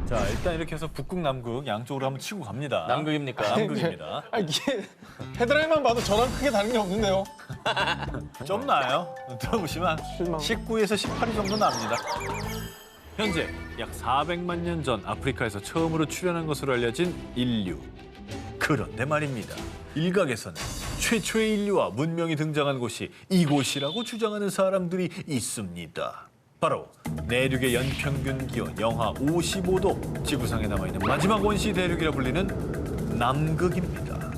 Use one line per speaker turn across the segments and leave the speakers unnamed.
자, 일단 이렇게 해서 북극, 남극 양쪽으로 한번 치고 갑니다.
남극입니까?
남극입니다.
아, 이게 헤드라인만 봐도 저랑 크게 다른 게 없는데요.
좀 나요. 들어보시면
실망.
19에서 18위 정도 납니다. 현재 약 400만 년 전 아프리카에서 처음으로 출현한 것으로 알려진 인류. 그런데 말입니다. 일각에서는 최초의 인류와 문명이 등장한 곳이 이곳이라고 주장하는 사람들이 있습니다. 바로 내륙의 연평균 기온 영하 55도, 지구상에 남아있는 마지막 원시 대륙이라 불리는 남극입니다.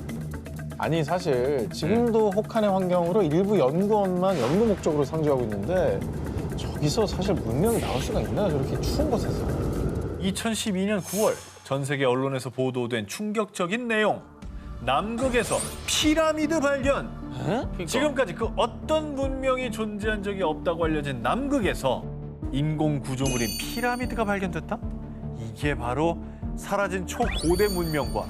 아니 사실 지금도 혹한의 환경으로 일부 연구원만 연구 목적으로 상주하고 있는데 저기서 사실 문명이 나올 수가 있나요? 저렇게 추운 곳에서.
2012년 9월 전 세계 언론에서 보도된 충격적인 내용. 남극에서 피라미드 발견. 지금까지 그 어떤 문명이 존재한 적이 없다고 알려진 남극에서 인공 구조물인 피라미드가 발견됐다? 이게 바로 사라진 초고대 문명과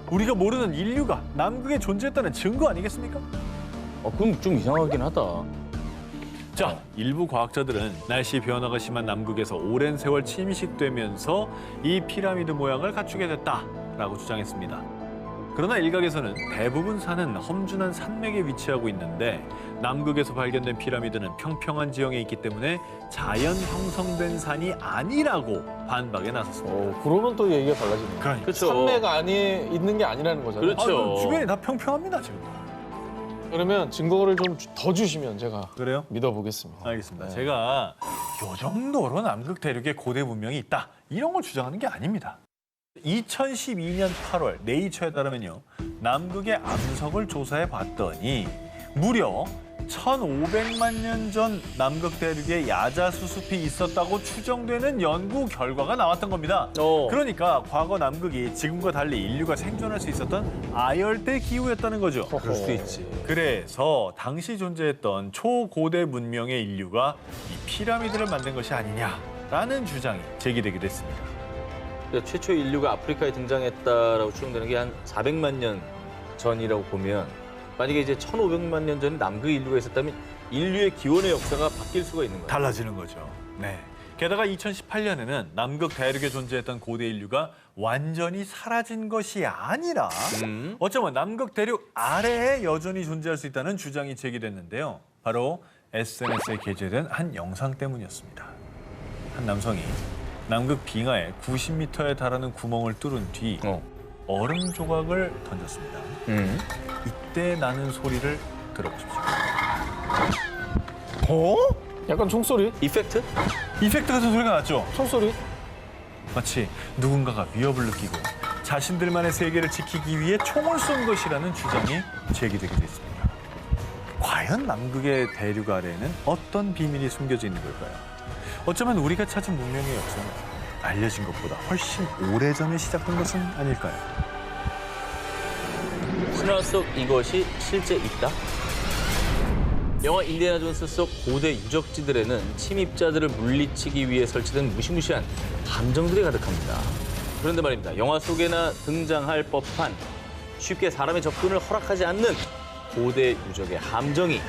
우리가 모르는 인류가 남극에 존재했다는 증거 아니겠습니까?
그럼 좀 이상하긴 하다.
자, 일부 과학자들은 날씨 변화가 심한 남극에서 오랜 세월 침식되면서 이 피라미드 모양을 갖추게 됐다라고 주장했습니다. 그러나 일각에서는 대부분 산은 험준한 산맥에 위치하고 있는데 남극에서 발견된 피라미드는 평평한 지형에 있기 때문에 자연 형성된 산이 아니라고 반박에 나섰습니다.
그러면 또 얘기가 달라지네요.
그러니까.
그렇죠.
산맥 안에 있는 게 아니라는 거잖아요.
그렇죠.
주변이 다 평평합니다, 지금.
그러면 증거를 좀 더 주시면 제가
그래요?
믿어보겠습니다.
알겠습니다.
네.
제가 요 정도로 남극 대륙에 고대 문명이 있다, 이런 걸 주장하는 게 아닙니다. 2012년 8월 네이처에 따르면요, 남극의 암석을 조사해 봤더니 무려 1,500만 년 전 남극 대륙에 야자수숲이 있었다고 추정되는 연구 결과가 나왔던 겁니다. 그러니까 과거 남극이 지금과 달리 인류가 생존할 수 있었던 아열대 기후였다는 거죠.
그럴 수도 있지.
그래서 당시 존재했던 초고대 문명의 인류가 이 피라미드를 만든 것이 아니냐라는 주장이 제기되기도 했습니다.
그러니까 최초 인류가 아프리카에 등장했다라고 추정되는 게 한 400만 년 전이라고 보면, 만약에 이제 1,500만 년 전에 남극 인류가 있었다면 인류의 기원의 역사가 바뀔 수가 있는 거예요.
달라지는 거죠. 네. 게다가 2018년에는 남극 대륙에 존재했던 고대 인류가 완전히 사라진 것이 아니라 어쩌면 남극 대륙 아래에 여전히 존재할 수 있다는 주장이 제기됐는데요. 바로 SNS에 게재된 한 영상 때문이었습니다. 한 남성이 남극 빙하에 90m에 달하는 구멍을 뚫은 뒤 얼음 조각을 던졌습니다. 이때 나는 소리를 들어보십시오.
약간 총소리?
이펙트?
이펙트 같은 소리가 났죠?
총소리?
마치 누군가가 위협을 느끼고 자신들만의 세계를 지키기 위해 총을 쏜 것이라는 주장이 제기되기도 했습니다. 과연 남극의 대륙 아래에는 어떤 비밀이 숨겨져 있는 걸까요? 어쩌면 우리가 찾은 문명의 역사는 알려진 것보다 훨씬 오래전에 시작된 것은 아닐까요?
신화 속 이것이 실제 있다? 영화 인디애나 존스 속 고대 유적지들에는 침입자들을 물리치기 위해 설치된 무시무시한 함정들이 가득합니다. 그런데 말입니다. 영화 속에나 등장할 법한 쉽게 사람의 접근을 허락하지 않는 고대 유적의 함정이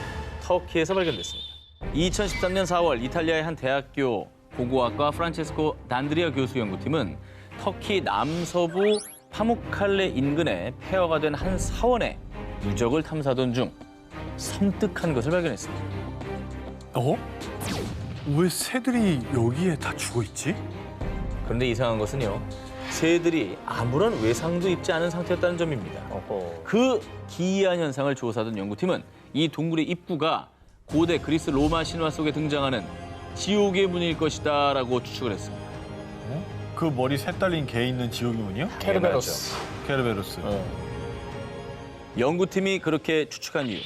터키에서 발견됐습니다. 2013년 4월 이탈리아의 한 대학교 고고학과 프란체스코 단드리아 교수 연구팀은 터키 남서부 파무칼레 인근에 폐허가 된 한 사원의 유적을 탐사하던 중 섬뜩한 것을 발견했습니다.
왜 새들이 여기에 다 죽어 있지?
그런데 이상한 것은요, 새들이 아무런 외상도 입지 않은 상태였다는 점입니다. 그 기이한 현상을 조사하던 연구팀은 이 동굴의 입구가 고대 그리스 로마 신화 속에 등장하는 지옥의 문일 것이다라고 추측을 했습니다.
그 머리 새 달린 개 있는 지옥의 문이요?
케르베로스.
케르베로스.
연구팀이 그렇게 추측한 이유,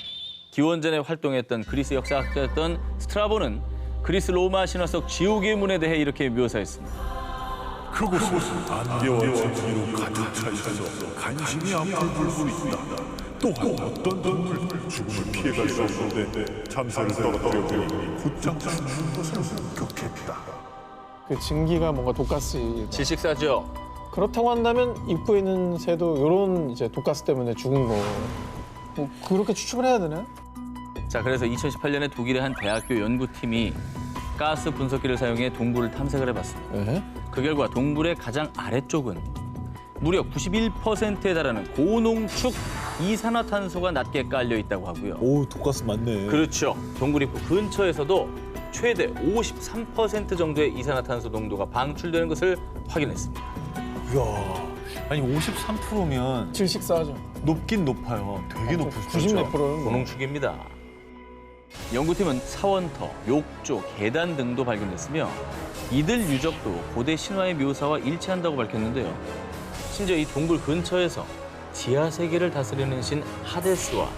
기원전에 활동했던 그리스 역사학자였던 스트라보는 그리스 로마 신화 속 지옥의 문에 대해 이렇게 묘사했습니다.
그곳은 안개와 진기로 가득 차 있어서 간신히 앞을 볼 수 있다. 또한 어떤 동물 죽음을 피해갈 수 없는데 잠수를 떨어뜨려 보니 곧장 죽는 것을 목격했다.
그 증기가 뭔가 독가스.
질식사죠.
그렇다고 한다면 입구에 있는 새도 이런 이제 독가스 때문에 죽은 거. 뭐 그렇게 추측을 해야 되나?
자, 그래서 2018년에 독일의 한 대학교 연구팀이 가스 분석기를 사용해 동굴을 탐색을 해봤습니다.
네.
그 결과 동굴의 가장 아래쪽은 무려 91%에 달하는 고농축 이산화탄소가 낮게 깔려 있다고 하고요.
오, 독가스 맞네.
그렇죠. 동굴 입구 근처에서도 최대 53% 정도의 이산화탄소 농도가 방출되는 것을 확인했습니다.
이야, 아니 53%면
질식사하죠.
높긴 높아요. 되게 높을 수
90
있죠.
몇 프로는 뭐.
고농축입니다. 연구팀은 사원터, 욕조, 계단 등도 발견했으며 이들 유적도 고대 신화의 묘사와 일치한다고 밝혔는데요. 심지어 이 동굴 근처에서 지하 세계를 다스리는 신 하데스와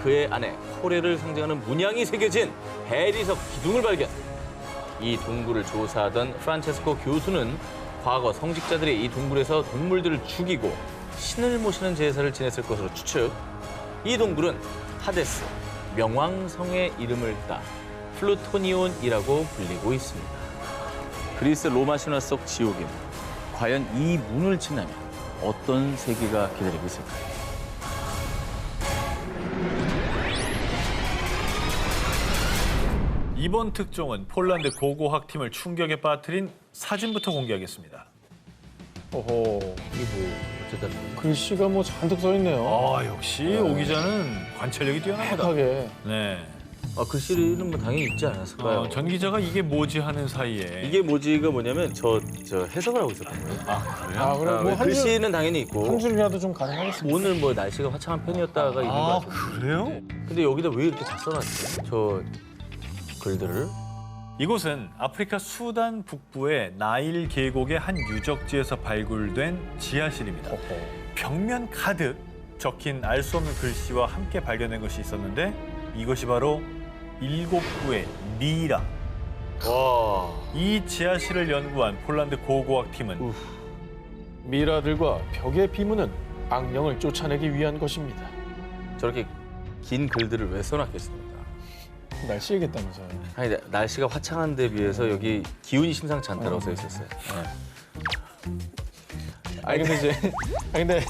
그의 아내 코레를 상징하는 문양이 새겨진 해리석 기둥을 발견. 이 동굴을 조사하던 프란체스코 교수는 과거 성직자들이 이 동굴에서 동물들을 죽이고 신을 모시는 제사를 지냈을 것으로 추측. 이 동굴은 하데스, 명왕성의 이름을 따 플루토니온이라고 불리고 있습니다. 그리스 로마 신화 속 지옥에는 과연 이 문을 지나면 어떤 세계가 기다리고 있을까요?
이번 특종은 폴란드 고고학팀을 충격에 빠뜨린 사진부터 공개하겠습니다.
어허.
이게 뭐 어쨌든
글씨가 뭐 잔뜩 써 있네요.
아, 역시 오 기자는 관찰력이 뛰어납니다.
탁하게.
네.
글씨는 뭐 당연히 있지 않았을까요?
전 기자가 이게 뭐지 하는 사이에
이게 뭐지가 뭐냐면 저 해석을 하고 있었던 거예요.
그래요?
아, 그럼 뭐 한 줄,
글씨는 당연히 있고
한 줄이라도 좀 가능하겠습니다.
오늘 뭐 날씨가 화창한 편이었다가 있는 거 같아요.
그래요?
근데 여기다 왜 이렇게 다 써놨지? 저 글들을?
이곳은 아프리카 수단 북부의 나일 계곡의 한 유적지에서 발굴된 지하실입니다. 벽면 가득 적힌 알 수 없는 글씨와 함께 발견된 것이 있었는데 이것이 바로 7구의 미라.
와.
이 지하실을 연구한 폴란드 고고학팀은
미라들과 벽의 비문은 악령을 쫓아내기 위한 것입니다.
저렇게 긴 글들을 왜 써놨겠습니까?
날씨겠다면서요.
아니 날씨가 화창한 데 비해서 여기 기운이 심상치 않다고 써 있었어요.
아니 근데 이제 근데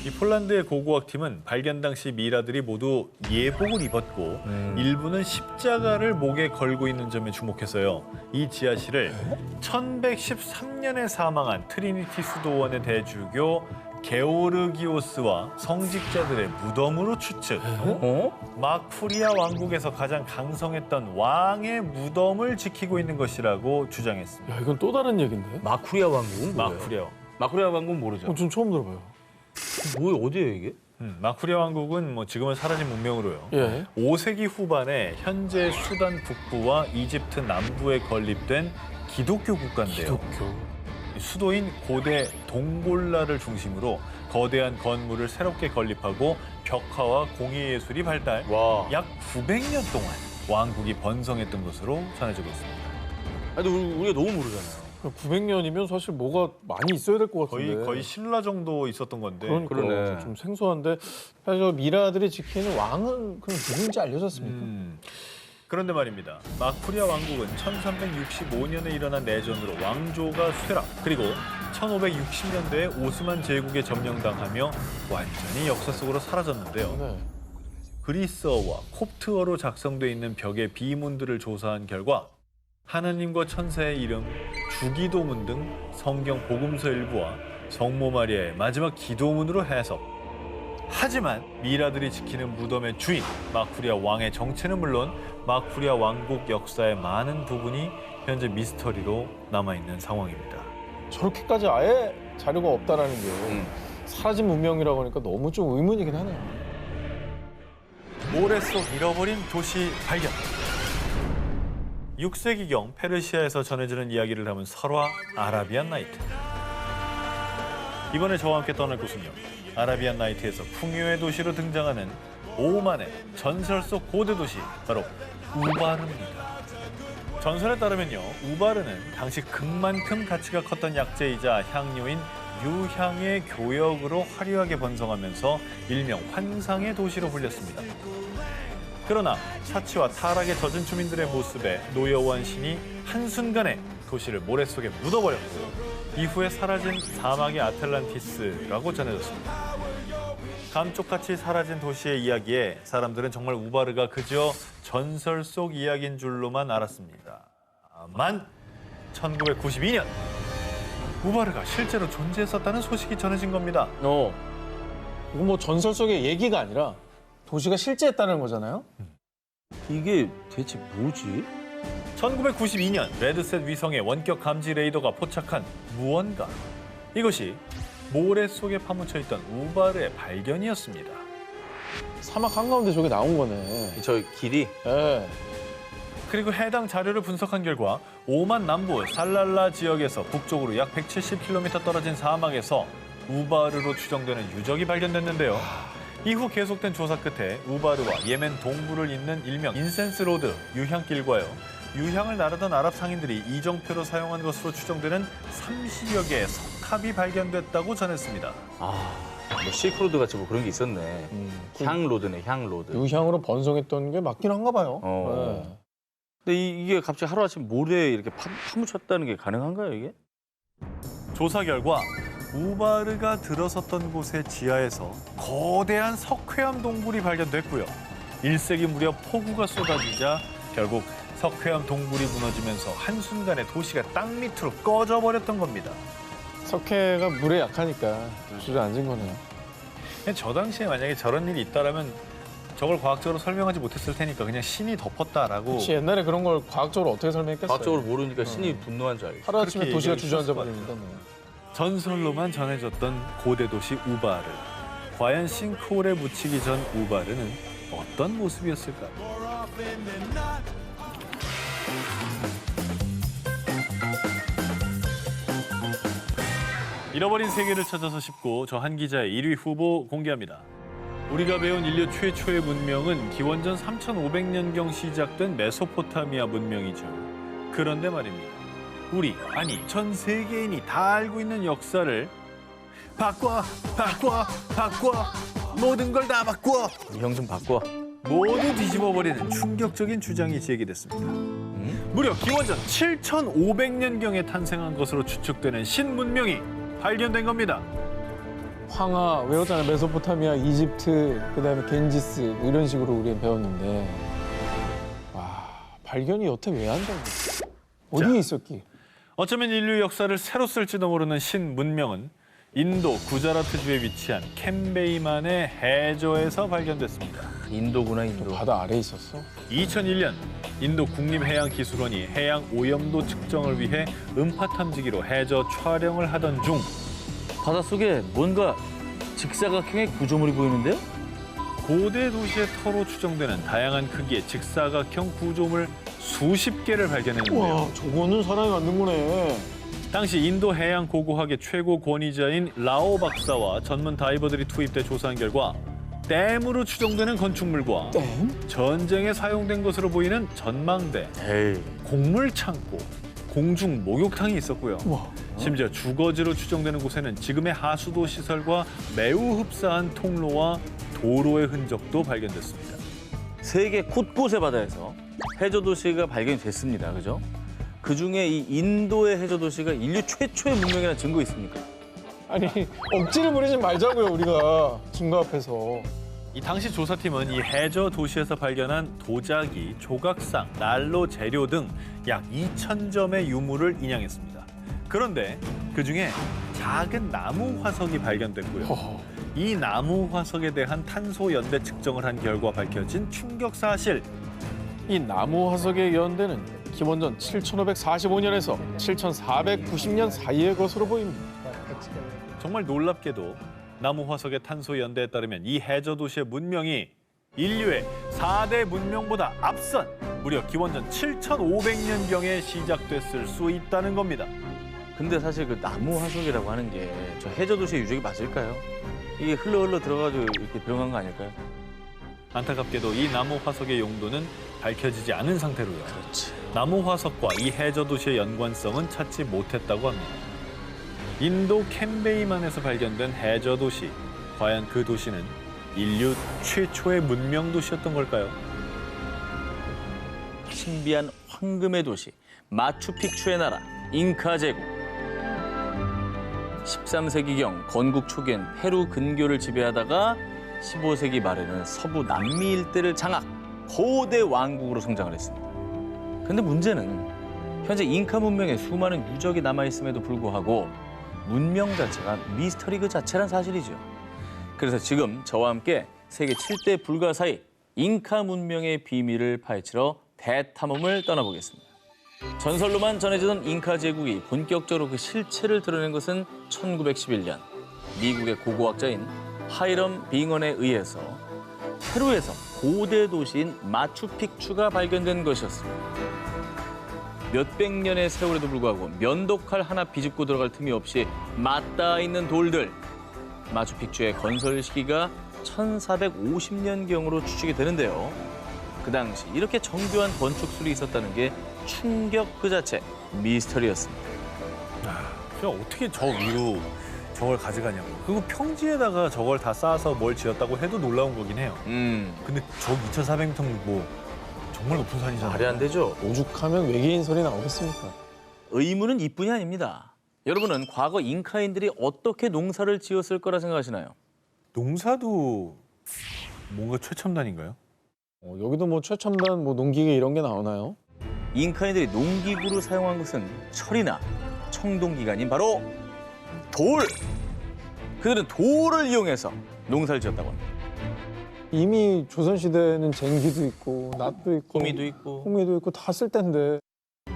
이 폴란드의 고고학팀은 발견 당시 미라들이 모두 예복을 입었고 일부는 십자가를 목에 걸고 있는 점에 주목했어요. 이 지하실을 1113년에 사망한 트리니티 수도원의 대주교 게오르기오스와 성직자들의 무덤으로 추측. 마쿠리아 왕국에서 가장 강성했던 왕의 무덤을 지키고 있는 것이라고 주장했습니다.
야 이건 또 다른 얘긴데.
마쿠리아 왕국은 뭐예요?
마쿠리아.
마쿠리아 왕국은 모르죠.
전 처음 들어봐요.
뭐 어디예요 이게?
마쿠리아 왕국은 뭐 지금은 사라진 문명으로요.
예.
5세기 후반에 현재 수단 북부와 이집트 남부에 건립된 기독교 국가인데요. 수도인 고대 동골라를 중심으로 거대한 건물을 새롭게 건립하고 벽화와 공예예술이 발달,
와.
약 900년 동안 왕국이 번성했던 것으로 전해지고 있습니다.
아니 우리가 너무 모르잖아요.
900년이면 사실 뭐가 많이 있어야 될 것 같은데.
거의 신라 정도 있었던 건데.
그러니까
그러네.
좀 생소한데 사실 저 미라들이 지키는 왕은 그럼 누군지 알려졌습니까?
그런데 말입니다. 마쿠리아 왕국은 1365년에 일어난 내전으로 왕조가 쇠락, 그리고 1560년대에 오스만 제국에 점령당하며 완전히 역사 속으로 사라졌는데요.
네.
그리스어와 콥트어로 작성돼 있는 벽의 비문들을 조사한 결과 하나님과 천사의 이름, 주기도문 등 성경 복음서 일부와 성모 마리아의 마지막 기도문으로 해석. 하지만 미라들이 지키는 무덤의 주인 마쿠리아 왕의 정체는 물론 마쿠리아 왕국 역사의 많은 부분이 현재 미스터리로 남아있는 상황입니다.
저렇게까지 아예 자료가 없다라는 게 사라진 문명이라고 하니까 너무 좀 의문이긴 하네요.
모래 속 잃어버린 도시 발견. 6세기경 페르시아에서 전해지는 이야기를 담은 설화 아라비안 나이트. 이번에 저와 함께 떠날 곳은요. 아라비안 나이트에서 풍요의 도시로 등장하는 오만의 전설 속 고대 도시, 바로 우바르입니다. 전설에 따르면요, 우바르는 당시 금만큼 가치가 컸던 약재이자 향료인 유향의 교역으로 화려하게 번성하면서 일명 환상의 도시로 불렸습니다. 그러나 사치와 타락에 젖은 주민들의 모습에 노여워한 신이 한순간에 도시를 모래 속에 묻어버렸고 이후에 사라진 사막의 아틀란티스라고 전해졌습니다. 감쪽같이 사라진 도시의 이야기에 사람들은 정말 우바르가 그저 전설 속 이야기인 줄로만 알았습니다. 만 1992년 우바르가 실제로 존재했었다는 소식이 전해진 겁니다.
이거 뭐 전설 속의 얘기가 아니라 도시가 실제했다는 거잖아요?
이게 대체 뭐지?
1992년 레드셋 위성의 원격 감지 레이더가 포착한 무언가. 이것이 모래 속에 파묻혀 있던 우바르의 발견이었습니다.
사막 한가운데 저게 나온 거네.
저 길이
예.
그리고 해당 자료를 분석한 결과 오만 남부 살랄라 지역에서 북쪽으로 약 170km 떨어진 사막에서 우바르로 추정되는 유적이 발견됐는데요. 이후 계속된 조사 끝에 우바르와 예멘 동부를 잇는 일명 인센스 로드 유향길과요. 유향을 나르던 아랍 상인들이 이정표로 사용한 것으로 추정되는 30여 개의 석합이 발견됐다고 전했습니다.
뭐 실크로드 같이 뭐 그런 게 있었네. 향로드네, 향로드.
유향으로 번성했던 게 맞긴 한가 봐요. 예.
근데 이게 갑자기 하루아침 모래에 이렇게 파묻혔다는 게 가능한가요, 이게?
조사 결과 우바르가 들어섰던 곳의 지하에서 거대한 석회암 동굴이 발견됐고요. 1세기 무렵 폭우가 쏟아지자 결국 석회암 동굴이 무너지면서 한순간에 도시가 땅 밑으로 꺼져버렸던 겁니다.
석회가 물에 약하니까 주저앉은 거네요.
저 당시에 만약에 저런 일이 있다라면 저걸 과학적으로 설명하지 못했을 테니까 그냥 신이 덮었다라고.
혹시 옛날에 그런 걸 과학적으로 어떻게 설명했겠어요?
과학적으로 모르니까 신이 분노한 줄 알겠어.
하루아침에
그렇게
도시가
얘기할 수 있을
주저앉아
것
버리니까. 뭐.
전설로만 전해졌던 고대 도시 우바르. 과연 싱크홀에 묻히기 전 우바르는 어떤 모습이었을까요? 잃어버린 세계를 찾아서 싶고 저 한 기자의 1위 후보 공개합니다. 우리가 배운 인류 최초의 문명은 기원전 3,500년경 시작된 메소포타미아 문명이죠. 그런데 말입니다. 아니 전 세계인이 다 알고 있는 역사를 바꿔 모든 걸 다 바꿔
형 좀 바꿔.
모두 뒤집어버리는 충격적인 주장이 제기됐습니다. 무려 기원전 7,500년경에 탄생한 것으로 추측되는 신문명이 발견된 겁니다.
황하 외웠잖아요. 메소포타미아, 이집트, 그다음에 겐지스 뭐 이런 식으로 우리는 배웠는데 와 발견이 여태 왜 안 된 거지? 어디에 있었기?
어쩌면 인류 역사를 새로 쓸지도 모르는 신문명은 인도 구자라트주에 위치한 캔베이만의 해저에서 발견됐습니다.
인도구나, 인도.
바다 아래에 있었어?
2001년 인도 국립해양기술원이 해양 오염도 측정을 위해 음파 탐지기로 해저 촬영을 하던 중
바닷속에 뭔가 직사각형의 구조물이 보이는데요?
고대 도시의 터로 추정되는 다양한 크기의 직사각형 구조물 수십 개를 발견했는데요.
와 저거는 사람이 만든 거네.
당시 인도 해양 고고학의 최고 권위자인 라오 박사와 전문 다이버들이 투입돼 조사한 결과 댐으로 추정되는 건축물과
댐?
전쟁에 사용된 것으로 보이는 전망대,
에이.
곡물 창고, 공중 목욕탕이 있었고요.
와.
심지어 주거지로 추정되는 곳에는 지금의 하수도 시설과 매우 흡사한 통로와 도로의 흔적도 발견됐습니다.
세계 곳곳의 바다에서 해저 도시가 발견이 됐습니다. 그죠? 그중에 이 인도의 해저 도시가 인류 최초의 문명이라는 증거 있습니까?
아니 억지를 부리지 말자고요 우리가 증거 앞에서.
이 당시 조사팀은 이 해저 도시에서 발견한 도자기, 조각상, 난로 재료 등 약 2,000점의 유물을 인양했습니다. 그런데 그중에 작은 나무 화석이 발견됐고요. 이 나무 화석에 대한 탄소 연대 측정을 한 결과 밝혀진 충격 사실.
이 나무 화석의 연대는 기원전 7,545년에서 7,490년 사이의 것으로 보입니다.
정말 놀랍게도 나무 화석의 탄소 연대에 따르면 이 해저 도시의 문명이 인류의 4대 문명보다 앞선 무려 기원전 7,500년경에 시작됐을 수 있다는 겁니다.
근데 사실 그 나무 화석이라고 하는 게 저 해저 도시의 유적이 맞을까요? 이게 흘러 들어가지고 이렇게 들어간 거 아닐까요?
안타깝게도 이 나무 화석의 용도는 밝혀지지 않은 상태로요.
그렇지.
나무 화석과 이 해저 도시의 연관성은 찾지 못했다고 합니다. 인도 캔베이만에서 발견된 해저 도시. 과연 그 도시는 인류 최초의 문명 도시였던 걸까요?
신비한 황금의 도시, 마추픽추의 나라, 잉카 제국. 13세기경 건국 초기엔 페루 근교를 지배하다가 15세기 말에는 서부 남미 일대를 장악, 거대 왕국으로 성장을 했습니다. 그런데 문제는 현재 잉카 문명에 수많은 유적이 남아있음에도 불구하고 문명 자체가 미스터리 그 자체란 사실이죠. 그래서 지금 저와 함께 세계 7대 불가사의 잉카 문명의 비밀을 파헤치러 대탐험을 떠나보겠습니다. 전설로만 전해지던 잉카 제국이 본격적으로 그 실체를 드러낸 것은 1911년 미국의 고고학자인 하이럼 빙언에 의해서 페루에서 고대 도시인 마추픽추가 발견된 것이었습니다. 몇백 년의 세월에도 불구하고 면도칼 하나 비집고 들어갈 틈이 없이 맞닿아 있는 돌들. 마추픽추의 건설 시기가 1450년경으로 추측이 되는데요. 그 당시 이렇게 정교한 건축술이 있었다는 게 충격 그 자체, 미스터리였습니다.
그냥 어떻게 저 위로 저걸 가져가냐고. 그리고 평지에다가 저걸 다 쌓아서 뭘 지었다고 해도 놀라운 거긴 해요. 근데 저 2,400m 뭐 정말 높은 산이잖아요.
말이 안 되죠.
오죽하면 외계인 소리 나오겠습니까?
의문은 이뿐이 아닙니다. 여러분은 과거 잉카인들이 어떻게 농사를 지었을 거라 생각하시나요?
농사도 뭔가 최첨단인가요?
여기도 뭐 최첨단 뭐 농기계 이런 게 나오나요?
잉카인들이 농기구로 사용한 것은 철이나 청동기가 아닌 바로 돌! 그들은 돌을 이용해서 농사를 지었다고 합니다.
이미 조선시대에는 쟁기도 있고 낫도 있고
호미도 있고.
호미도 있고 다 쓸 텐데.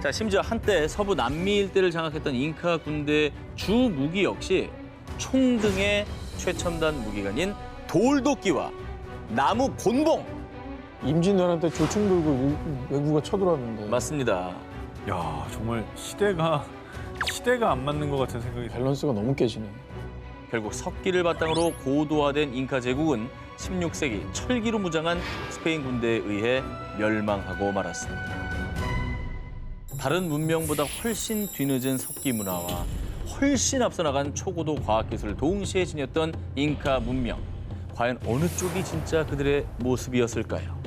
자, 심지어 한때 서부 남미 일대를 장악했던 잉카 군대의 주 무기 역시 총 등의 최첨단 무기가 아닌 돌도끼와 나무 곤봉!
임진왜란 때 조총 들고 외구가 쳐들어왔는데.
맞습니다.
야, 정말 시대가 안 맞는 것 같은 생각이 들어요.
밸런스가 너무 깨지네.
결국 석기를 바탕으로 고도화된 잉카 제국은 16세기 철기로 무장한 스페인 군대에 의해 멸망하고 말았습니다. 다른 문명보다 훨씬 뒤늦은 석기 문화와 훨씬 앞서 나간 초고도 과학기술을 동시에 지녔던 잉카 문명. 과연 어느 쪽이 진짜 그들의 모습이었을까요?